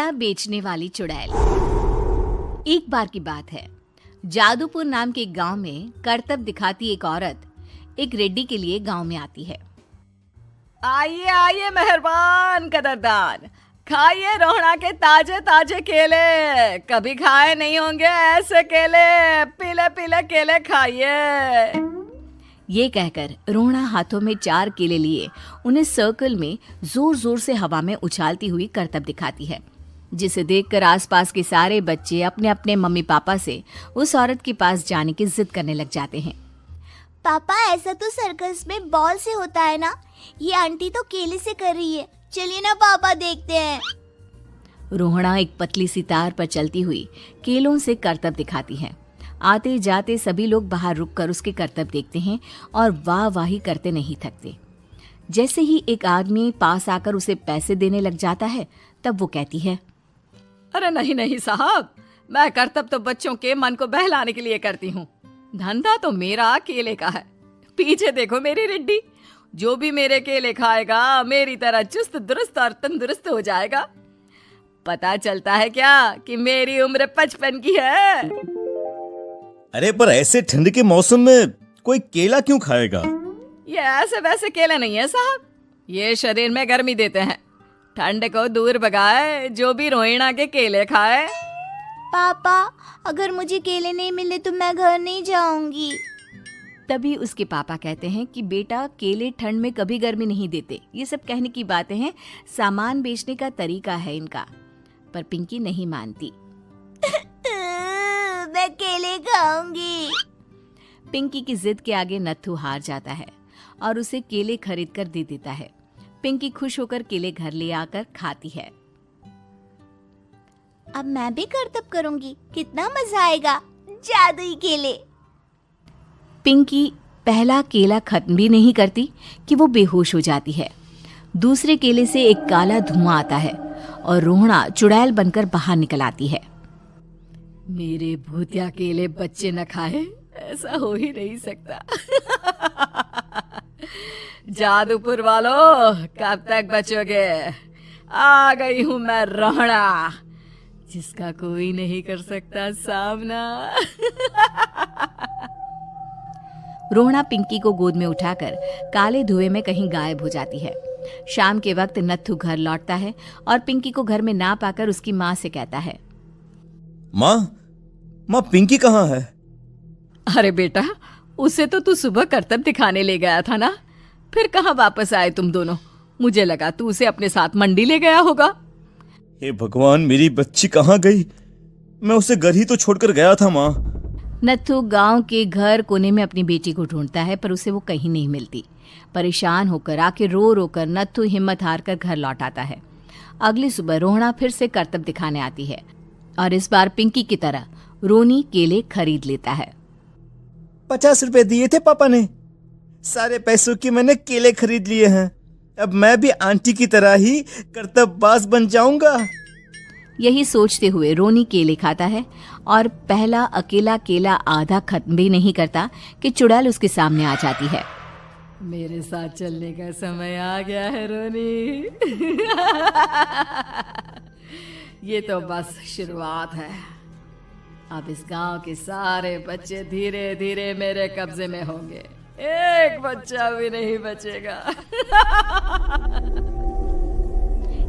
केला बेचने वाली चुड़ैल। एक बार की बात है, जादूपुर नाम के गांव में करतब दिखाती एक औरत एक रेड्डी के लिए गांव में आती है। आइए आइए मेहरबान कदरदान, खाइए रोहड़ा के ताजे ताजे केले। कभी खाए नहीं होंगे ऐसे केले, पीले पीले केले खाइए। ये कहकर रोहड़ा हाथों में 4 केले लिए उन्हें सर्कल में जोर जोर से हवा में उछालती हुई करतब दिखाती है, जिसे देखकर आसपास के सारे बच्चे अपने अपने मम्मी पापा से उस औरत के पास जाने की जिद करने लग जाते हैं। पापा, ऐसा तो सर्कस में बॉल से होता है ना, ये आंटी तो केले से कर रही है। चलिए ना पापा, देखते हैं। रोहड़ा एक पतली सी तार पर चलती हुई केलों से करतब दिखाती है। आते जाते सभी लोग बाहर रुककर उसके करतब देखते हैं और वाह वाही करते नहीं थकते। जैसे ही एक आदमी पास आकर उसे पैसे देने लग जाता है, तब वो कहती है, अरे नहीं नहीं साहब, मैं करतब तो बच्चों के मन को बहलाने के लिए करती हूँ। धंधा तो मेरा केले का है। पीछे देखो मेरी रिड्डी, जो भी मेरे केले खाएगा मेरी तरह चुस्त दुरुस्त और तंदुरुस्त हो जाएगा। पता चलता है क्या कि मेरी उम्र 55 की है। अरे पर ऐसे ठंड के मौसम में कोई केला क्यों खाएगा? ये ऐसे वैसे केले नहीं है साहब, ये शरीर में गर्मी देते हैं, ठंड को दूर भगाए। जो भी रोहिणा के केले खाए। पापा, अगर मुझे केले नहीं मिले तो मैं घर नहीं जाऊंगी। तभी उसके पापा कहते हैं कि बेटा, केले ठंड में कभी गर्मी नहीं देते। ये सब कहने की बातें हैं, सामान बेचने का तरीका है इनका। पर पिंकी नहीं मानती। मैं केले खाऊंगी। पिंकी की जिद के आगे नत्थू हार जाता है और उसे केले खरीद कर दे देता है। पिंकी खुश होकर केले घर ले आकर खाती है। अब मैं भी करतब करूंगी, कितना मजा आएगा। जादुई केले। पिंकी पहला केला खत्म भी नहीं करती कि वो बेहोश हो जाती है। दूसरे केले से एक काला धुआं आता है और रोहड़ा चुड़ैल बनकर बाहर निकल आती है। मेरे भूतिया केले बच्चे न खाए, ऐसा हो ही नहीं सकता। जादूपुर वालों, कब तक बचोगे? आ गई हूं मैं रोहड़ा, जिसका कोई नहीं कर सकता सामना। रोहड़ा पिंकी को गोद में उठाकर काले धुएं में कहीं गायब हो जाती है। शाम के वक्त नत्थू घर लौटता है और पिंकी को घर में ना पाकर उसकी माँ से कहता है, माँ पिंकी कहाँ है? अरे बेटा, उसे तो तू सुबह करतब दिखाने ले गया था ना, फिर कहाँ वापस आए तुम दोनों? मुझे लगा तू उसे अपने साथ मंडी ले गया होगा। हे भगवान, मेरी बच्ची कहाँ गई? मैं उसे घर ही तो छोड़कर गया था माँ। नत्थू गांव के घर कोने में अपनी बेटी को ढूंढता है, पर उसे वो कहीं नहीं मिलती। परेशान होकर आखिर रो रो कर नत्थू हिम्मत हार कर घर लौट आता है। अगली सुबह रोहड़ा फिर से करतब दिखाने आती है और इस बार पिंकी की तरह रोनी केले खरीद लेता है। 50 रुपए दिए थे पापा ने, सारे पैसों की मैंने केले खरीद लिए हैं। अब मैं भी आंटी की तरह ही करतबबाज बन जाऊंगा। यही सोचते हुए रोनी केले खाता है और पहला अकेला केला आधा खत्म भी नहीं करता कि चुड़ैल उसके सामने आ जाती है। मेरे साथ चलने का समय आ गया है रोनी। ये तो बस शुरुआत है। अब इस गांव के सारे बच्चे धीरे धीरे मेरे कब्जे में होंगे, एक बच्चा भी नहीं बचेगा।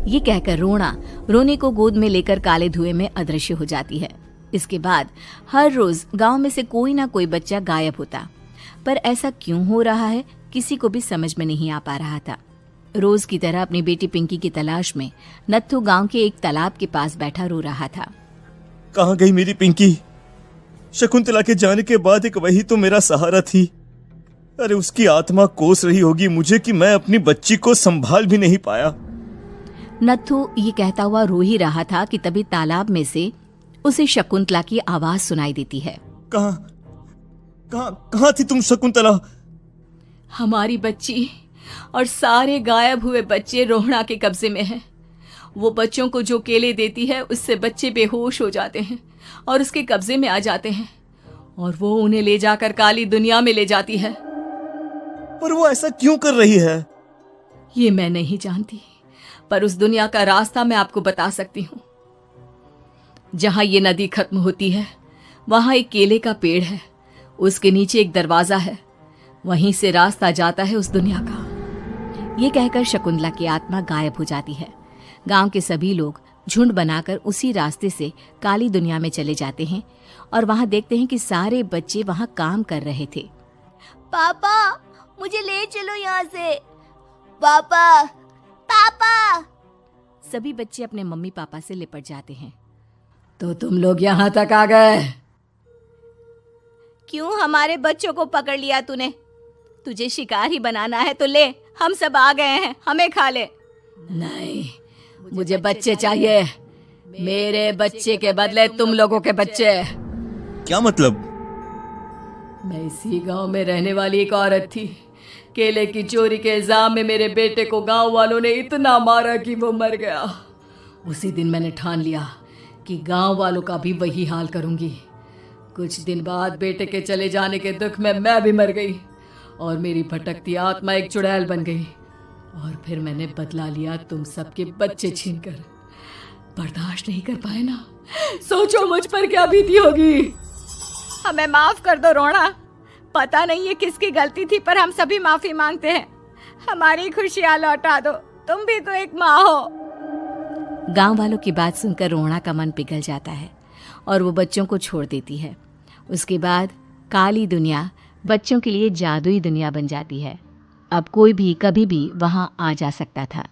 ये कहकर रोना रोनी को गोद में लेकर काले धुएं में अदृश्य हो जाती है। इसके बाद हर रोज गांव में से कोई ना कोई बच्चा गायब होता, पर ऐसा क्यों हो रहा है किसी को भी समझ में नहीं आ पा रहा था। रोज की तरह अपनी बेटी पिंकी की तलाश में नत्थू गांव के एक तालाब के पास बैठा रो रहा था। कहाँ गई मेरी पिंकी? शकुंतला के जाने के बाद एक वही तो मेरा सहारा थी। अरे उसकी आत्मा कोस रही होगी मुझे कि मैं अपनी बच्ची को संभाल भी नहीं पाया। नत्थू ये कहता हुआ रो ही रहा था कि तभी तालाब में से उसे शकुंतला की आवाज सुनाई देती है। कहाँ थी तुम शकुंतला? हमारी बच्ची और सारे गायब हुए बच्चे रोहड़ा के कब्जे में हैं। वो बच्चों को जो केले देती है उससे बच्चे बेहोश हो जाते हैं और उसके कब्जे में आ जाते हैं और वो उन्हें ले जाकर काली दुनिया में ले जाती है। पर वो ऐसा क्यों कर रही है? ये मैं नहीं जानती, पर उस दुनिया का रास्ता मैं आपको बता सकती हूँ। जहां ये नदी खत्म होती है वहां एक केले का पेड़ है, उसके नीचे एक दरवाजा है, वहीं से रास्ता जाता है उस दुनिया का। ये कहकर शकुंतला की आत्मा गायब हो जाती है। गांव के सभी लोग झुंड बनाकर उसी रास्ते से काली दुनिया में चले जाते हैं और वहां देखते हैं कि सारे बच्चे वहां काम कर रहे थे। पापा मुझे ले चलो यहाँ से। पापा पापा। सभी बच्चे अपने मम्मी पापा से लिपट जाते हैं। तो तुम लोग यहां तक आ गए? क्यों हमारे बच्चों को पकड़ लिया तूने? तुझे शिकार ही बनाना है तो ले, हम सब आ गए हैं, हमें खा ले। नहीं, मुझे बच्चे चाहिए, मेरे बच्चे के बदले तुम लोगों के बच्चे। क्या मतलब? मैं इसी गांव में रहने वाली एक औरत थी। केले की चोरी के इल्जाम में मेरे बेटे को गांव वालों ने इतना मारा कि वो मर गया। उसी दिन मैंने ठान लिया कि गांव वालों का भी वही हाल करूंगी। कुछ दिन बाद बेटे के चले जाने के दुख में मैं भी मर गई और मेरी भटकती आत्मा एक चुड़ैल बन गई। और फिर मैंने बदला लिया तुम सबके बच्चे छीनकर। बर्दाश्त नहीं कर पाए ना, सोचो मुझ पर क्या बीती होगी। हमें माफ कर दो रोना, पता नहीं ये किसकी गलती थी पर हम सभी माफी मांगते हैं। हमारी खुशियां लौटा दो, तुम भी तो एक माँ हो। गांव वालों की बात सुनकर रोना का मन पिघल जाता है और वो बच्चों को छोड़ देती है। उसके बाद काली दुनिया बच्चों के लिए जादुई दुनिया बन जाती है। अब कोई भी कभी भी वहां आ जा सकता था।